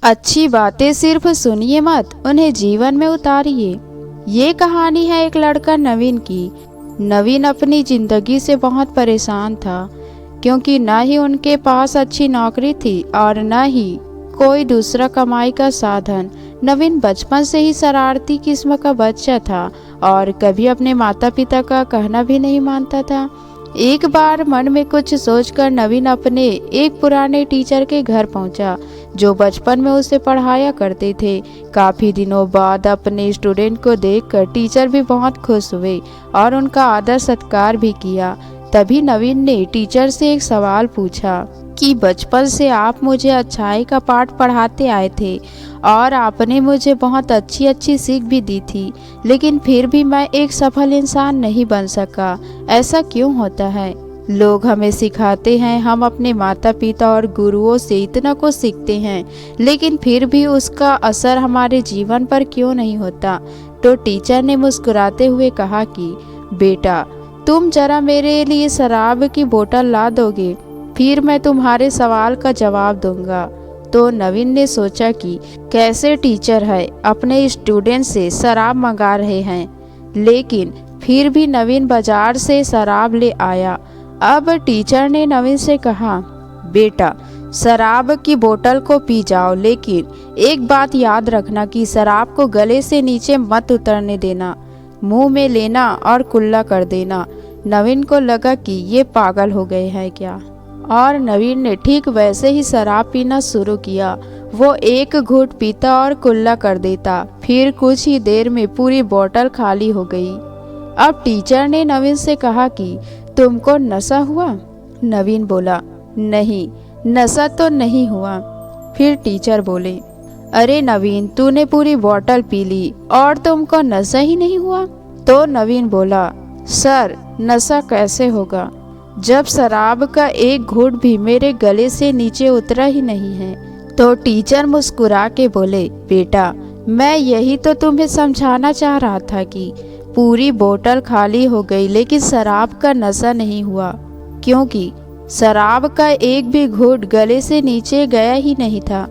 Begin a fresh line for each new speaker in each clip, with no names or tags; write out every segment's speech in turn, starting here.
अच्छी बातें सिर्फ सुनिए मत, उन्हें जीवन में उतारिए। ये कहानी है एक लड़का नवीन की। नवीन अपनी जिंदगी से बहुत परेशान था, क्योंकि न ही उनके पास अच्छी नौकरी थी और न ही कोई दूसरा कमाई का साधन। नवीन बचपन से ही शरारती किस्म का बच्चा था और कभी अपने माता पिता का कहना भी नहीं मानता था। एक बार मन में कुछ सोचकर नवीन अपने एक पुराने टीचर के घर पहुंचा, जो बचपन में उसे पढ़ाया करते थे। काफी दिनों बाद अपने स्टूडेंट को देखकर टीचर भी बहुत खुश हुए और उनका आदर सत्कार भी किया। तभी नवीन ने टीचर से एक सवाल पूछा कि बचपन से आप मुझे अच्छाई का पाठ पढ़ाते आए थे और आपने मुझे बहुत अच्छी अच्छी सीख भी दी थी, लेकिन फिर भी मैं एक सफल इंसान नहीं बन सका। ऐसा क्यों होता है? लोग हमें सिखाते हैं, हम अपने माता पिता और गुरुओं से इतना कुछ सीखते हैं, लेकिन फिर भी उसका असर हमारे जीवन पर क्यों नहीं होता? तो टीचर ने मुस्कुराते हुए कहा कि बेटा, तुम जरा मेरे लिए शराब की बोतल ला दोगे, फिर मैं तुम्हारे सवाल का जवाब दूंगा। तो नवीन ने सोचा कि कैसे टीचर है, अपने स्टूडेंट से शराब मंगा रहे हैं। लेकिन फिर भी नवीन बाजार से शराब ले आया। अब टीचर ने नवीन से कहा, बेटा, शराब की बोतल को पी जाओ, लेकिन एक बात याद रखना कि शराब को गले से नीचे मत उतरने देना, मुंह में लेना और कुल्ला कर देना। नवीन को लगा कि ये पागल हो गए हैं क्या, और नवीन ने ठीक वैसे ही शराब पीना शुरू किया। वो एक घूंट पीता और कुल्ला कर देता, फिर कुछ ही देर में पूरी बोतल खाली हो गई। अब टीचर ने नवीन से कहा कि तुमको नशा हुआ? नवीन बोला, नहीं, नशा तो नहीं हुआ। फिर टीचर बोले, अरे नवीन, तूने पूरी बोतल पी ली और तुमको नशा ही नहीं हुआ? तो नवीन बोला, सर, नशा कैसे होगा जब शराब का एक घूंट भी मेरे गले से नीचे उतरा ही नहीं है। तो टीचर मुस्कुरा के बोले, बेटा, मैं यही तो तुम्हें समझाना चाह रहा था कि पूरी बोतल खाली हो गई, लेकिन शराब का नशा नहीं हुआ, क्योंकि शराब का एक भी घूंट गले से नीचे गया ही नहीं था।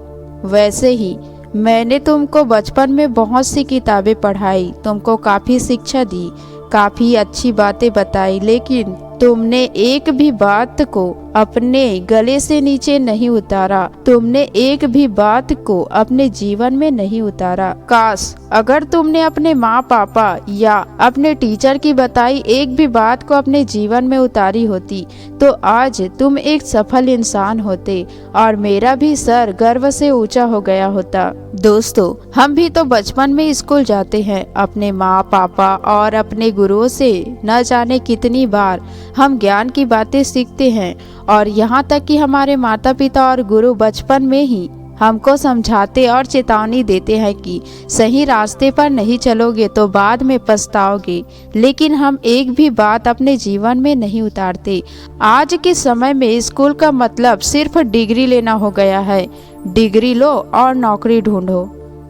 वैसे ही मैंने तुमको बचपन में बहुत सी किताबें पढ़ाई, तुमको काफ़ी शिक्षा दी, काफ़ी अच्छी बातें बताई, लेकिन तुमने एक भी बात को अपने गले से नीचे नहीं उतारा। तुमने एक भी बात को अपने जीवन में नहीं उतारा। काश अगर तुमने अपने माँ पापा या अपने टीचर की बताई एक भी बात को अपने जीवन में उतारी होती, तो आज तुम एक सफल इंसान होते और मेरा भी सर गर्व से ऊंचा हो गया होता। दोस्तों, हम भी तो बचपन में स्कूल जाते हैं, अपने माँ पापा और अपने गुरुओं से न जाने कितनी बार हम ज्ञान की बातें सीखते हैं, और यहाँ तक कि हमारे माता पिता और गुरु बचपन में ही हमको समझाते और चेतावनी देते हैं कि सही रास्ते पर नहीं चलोगे तो बाद में पछताओगे, लेकिन हम एक भी बात अपने जीवन में नहीं उतारते। आज के समय में स्कूल का मतलब सिर्फ डिग्री लेना हो गया है। डिग्री लो और नौकरी ढूंढो।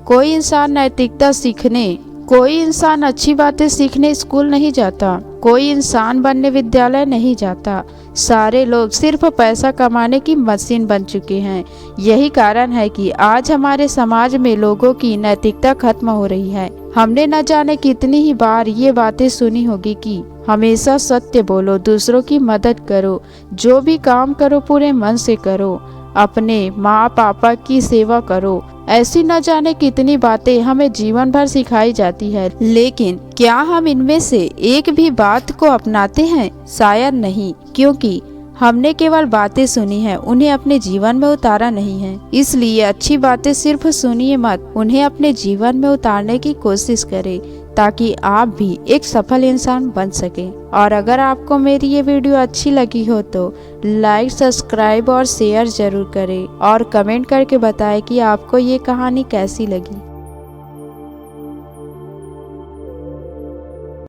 कोई इंसान नैतिकता सीखने, कोई इंसान अच्छी बातें सीखने स्कूल नहीं जाता, कोई इंसान बनने विद्यालय नहीं जाता। सारे लोग सिर्फ पैसा कमाने की मशीन बन चुके हैं। यही कारण है कि आज हमारे समाज में लोगों की नैतिकता खत्म हो रही है। हमने न जाने कितनी ही बार ये बातें सुनी होगी कि हमेशा सत्य बोलो, दूसरों की मदद करो, जो भी काम करो पूरे मन से करो, अपने माँ पापा की सेवा करो। ऐसी न जाने कितनी बातें हमें जीवन भर सिखाई जाती है, लेकिन क्या हम इनमें से एक भी बात को अपनाते हैं? शायद नहीं, क्योंकि हमने केवल बातें सुनी हैं, उन्हें अपने जीवन में उतारा नहीं है। इसलिए अच्छी बातें सिर्फ सुनिए मत, उन्हें अपने जीवन में उतारने की कोशिश करें, ताकि आप भी एक सफल इंसान बन सकें। और अगर आपको मेरी ये वीडियो अच्छी लगी हो तो लाइक, सब्सक्राइब और शेयर जरूर करें, और कमेंट करके बताएं कि आपको ये कहानी कैसी लगी।